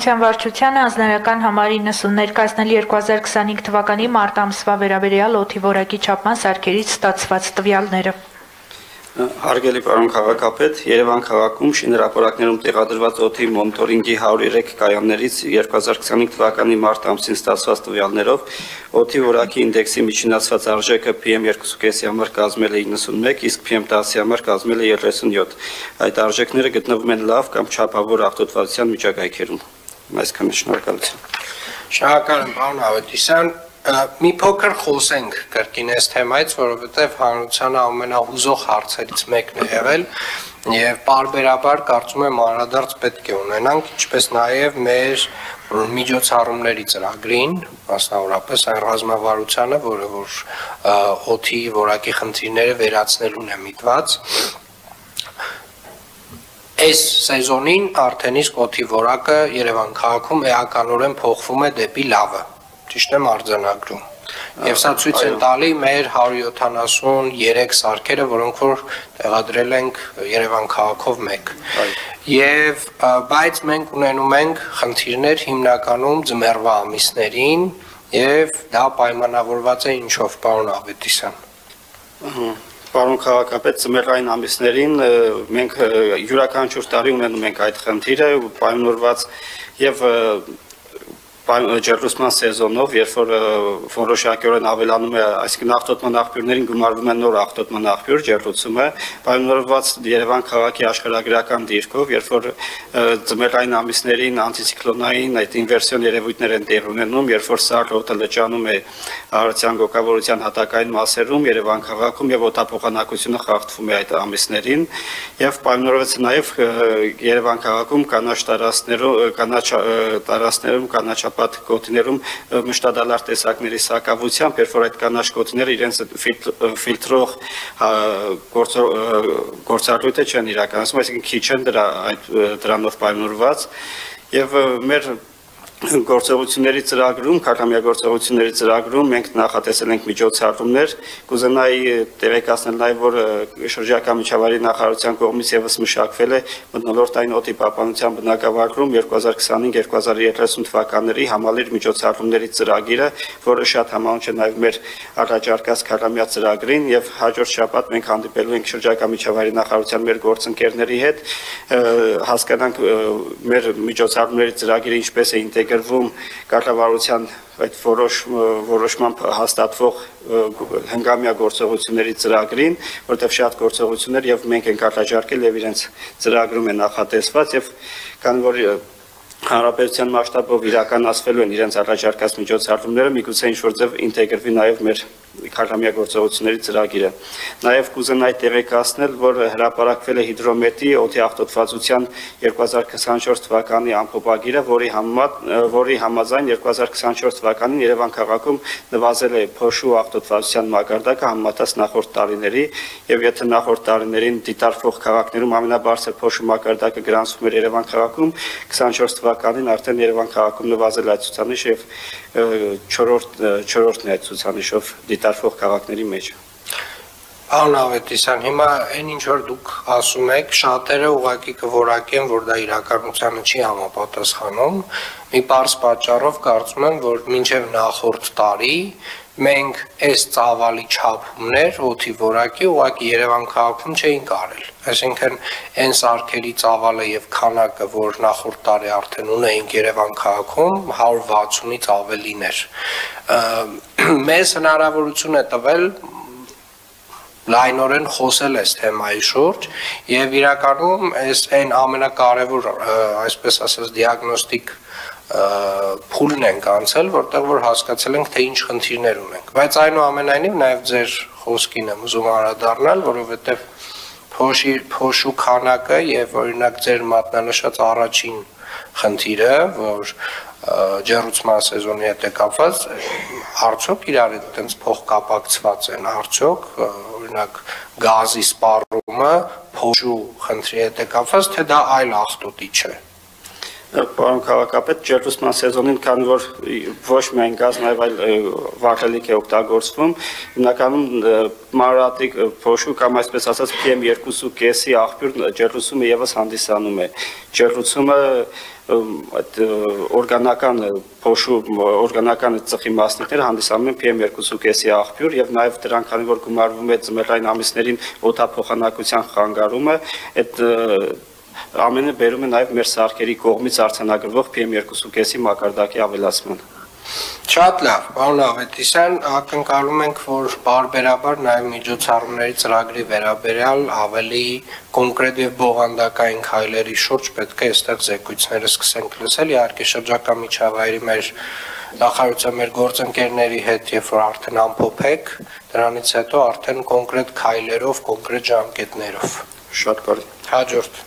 Վարչությանը անձնարարական համար 90 ներկայացնել 2025 թվականի մարտ ամսվա վերաբերյալ օդի որակի չափման սարքերից ստացված տվյալները։ Հարգելի պարոն քաղաքապետ, Երևան քաղաքում շինհրապարակներում տեղադրված օդի մոնիտորինգի 103 կայաններից 2025 թվականի մարտ ամսին ստացված տվյալներով օդի որակի ինդեքսի միջինացված արժեքը PM2.5-ի համար կազմել է 91, իսկ PM10-ի համար կազմել է 37։ Այդ արժեքները գտնվում են լավ կամ չափավոր աղտոտվածության միջակայքերում։ Այսքանը շնորհակալություն։ Շնորհակալ եմ, պարոն Ավետիսյան։ Մի փոքր խոսենք կրկին այս թեմայից, որովհետև հանրությանը ամենահուզող հարցերից մեկն է եղել եւ պարբերաբար կարծում եմ անդրադարձ պետք է ունենանք, ինչպես նաեւ մեր միջոցառումների ծրագրին, մասնավորապես այն ռազմավարությանը, որը որ օդի որակի խնդիրները վերացնելուն է միտված։ Այս սեզոնին արդեն իսկ օդի որակը Երևան քաղաքում էականորեն փոխվում է դեպի լավը։ Ճիշտ եմ արձանագրում։ Եվ սա ցույց է տալի մեր 173 սարքերը, որոնք որ տեղադրել ենք Երևան քաղաքով մեկ։ Եվ բայց մենք ունենում ենք խնդիրներ հիմնականում ձմեռվա ամիսներին, եւ դա պայմանավորված է ինչով, պարոն Ավետիսյան։ Պարոն քաղաքապետ, ձմեռային ամիսներին մենք յուրաքանչյուր տարի ունենում ենք այդ խնդիրը, պայմանավորված եւ ջեռուցման սեզոնով, երբ որ որոշակիորեն ավելանում է, այսինքն աղտոտման աղբյուրներին գումարվում է նոր աղտոտման աղբյուր, ջեռուցումը, պայմանավորված Երևան քաղաքի աշխարհագրական դիրքով, երբ որ ձմեռային ամիսներին անտիցիկլոնային այդ ինվերսիոն երևույթներ են տեղի ունենում, երբ որ սառը օդը լճանում է արարության գոգավորության հատակային մասերում, Երևան քաղաքում եւ օդափոխանակությունը խախտվում է այդ ամիսներին, եւ պայմանավորված նաեւ Երևան քաղաքում կանաչ տարածքներում կանաչապատ գոտիներում մշտադալար տեսակների սակավությամբ, երբ որ այդ կանաչ գոտիները իրենց ֆիլտրող գործառույթը չեն իրականացնում, այսինքն քիչ են դրանով պայմանավորված եւ մեր գործողությունների ծրագրում, քարտամյա գործողությունների ծրագրում մենք նախատեսել ենք միջոցառումներ, կուզենայի տեղեկացնել նաև, որ շրջակա միջավայրի նախարարության կողմից եւս մշակվել է մթնոլորտային օդի պահպանության բնագավառում 2025-2030 թվականների համալիր միջոցառումների ծրագիրը, որը շատ համահունչ է նաև մեր առաջարկած քարտամյա ծրագրին եւ հաջորդ շաբաթ մենք հանդիպելու ենք շրջակա միջավայրի նախարարության մեր գործընկերների հետ, հասկանանք մեր միջոցառումների ծրագիրը ինչպես է ինտեգրվում կառավարության այդ որոշմամբ հաստատվող հնգամյա գործողությունների ծրագրին, որտեղ շատ գործողություններ եւ մենք ենք առաջարկել եւ իրենց ծրագրում է նախատեսված եւ քանի որ հանրապետության մասշտաբով իրականացվելու են իրենց առաջարկած միջոցառումները, միգուցե ինչ-որ ձև ինտեգրվի նաև մեր քարտամյա գործողությունների ծրագիրը։ Նաև կուզենայի տեղեկացնել, որ հրապարակվել է հիդրոմետրի օդի աղտոտվածության 2024 թվականի ամփոփագիրը, որի համաձայն 2024 թվականին Երևան քաղաքում նվազել է փոշու աղտոտվածության մակարդակը համեմատած նախորդ տարիների, եւ եթե նախորդ տարիներին դիտարկվող քաղաքներում ամենաբարձր փոշու մակարդակը գրանցվում էր Երևան քաղաքում, 24 թվականին արդեն Երևան քաղաքում նվազել է այդ ցուցանիշը եւ չորրորդն է այդ ցուցանիշով դիտարկվող քաղաքների մեջ։ Պարոն Ավետիսյան, հիմա այն ինչ որ դուք ասում եք, շատերը ուղղակի կորակեն, որ դա իրականությանը չի համապատասխանում։ Մի պարզ պատճառով կարծում եմ, որ մինչև նախորդ տարի մենք այս ծավալի չափումներ օդի որակի ուղղակի Երևան քաղաքում չէինք արել։ Այսինքն այն սարքերի ծավալը եւ քանակը, որ նախորդ տարի արդեն ունեինք Երևան քաղաքում, 160-ից ավելին էր։ Մեզ հնարավորություն է տվել լայնորեն խոսել այս թեմայի շուրջ եւ իրականում այն ամենակարևոր, այսպես ասած, դիագնոստիկ փուլն ենք անցել, որտեղ որ հասկացել ենք, թե ինչ խնդիրներ ունենք։ Բայց այնուամենայնիվ նաեւ ձեր խոսքին եմ ուզում անդրադառնալ, որովհետեւ փոշու քանակը եւ օրինակ ձեր մատնանշած առաջին խնդիրը, որ ջեռուցման սեզոնի հետ է կապված, արդյոք իրար հետ այդպես փոխկապակցված են, արդյոք օրինակ գազի սպառումը փոշու խնդրի հետ է կապված, թե դա այլ աղտոտիչ է։ Պարոն քաղաքապետ, ջեռուցման սեզոնին, քանի որ ոչ միայն գազ, նաև այլ վառելիք է օգտագործվում, հիմնականում մանրատիկ փոշու կամ այսպես ասած PM2.5-ի աղբյուր ջեռուցումը եւս հանդիսանում է։ Ջեռուցումը այդ օրգանական փոշու օրգանական ծխի մասնիկները հանդիսանում են PM2.5-ի աղբյուր եւ նաեւ դրանք քանի որ գումարվում է ձմեռային ամիսներին օդափոխանակության խանգարումը, այդ ամենը բերում է նաեւ մեր սարքերի կողմից արձանագրվող PM2.5-ի մակարդակի ավելացման։ Շատ լավ, պարոն Ավետիսյան, ակնկալում ենք, որ բարբերաբար նաև միջոցառումների ծրագրի վերաբերյալ ավելի կոնկրետ եւ բովանդակային քայլերի շուրջ պետք է այստեղ զեկույցները սկսենք լսել, իհարկե շրջակա միջավայրի մեր նախարարության մեր գործընկերների հետ, երբ որ արդեն ամփոփեք, դրանից հետո արդեն կոնկրետ քայլերով, կոնկրետ ժամկետներով։ Շատ բարի։ Հաջորդ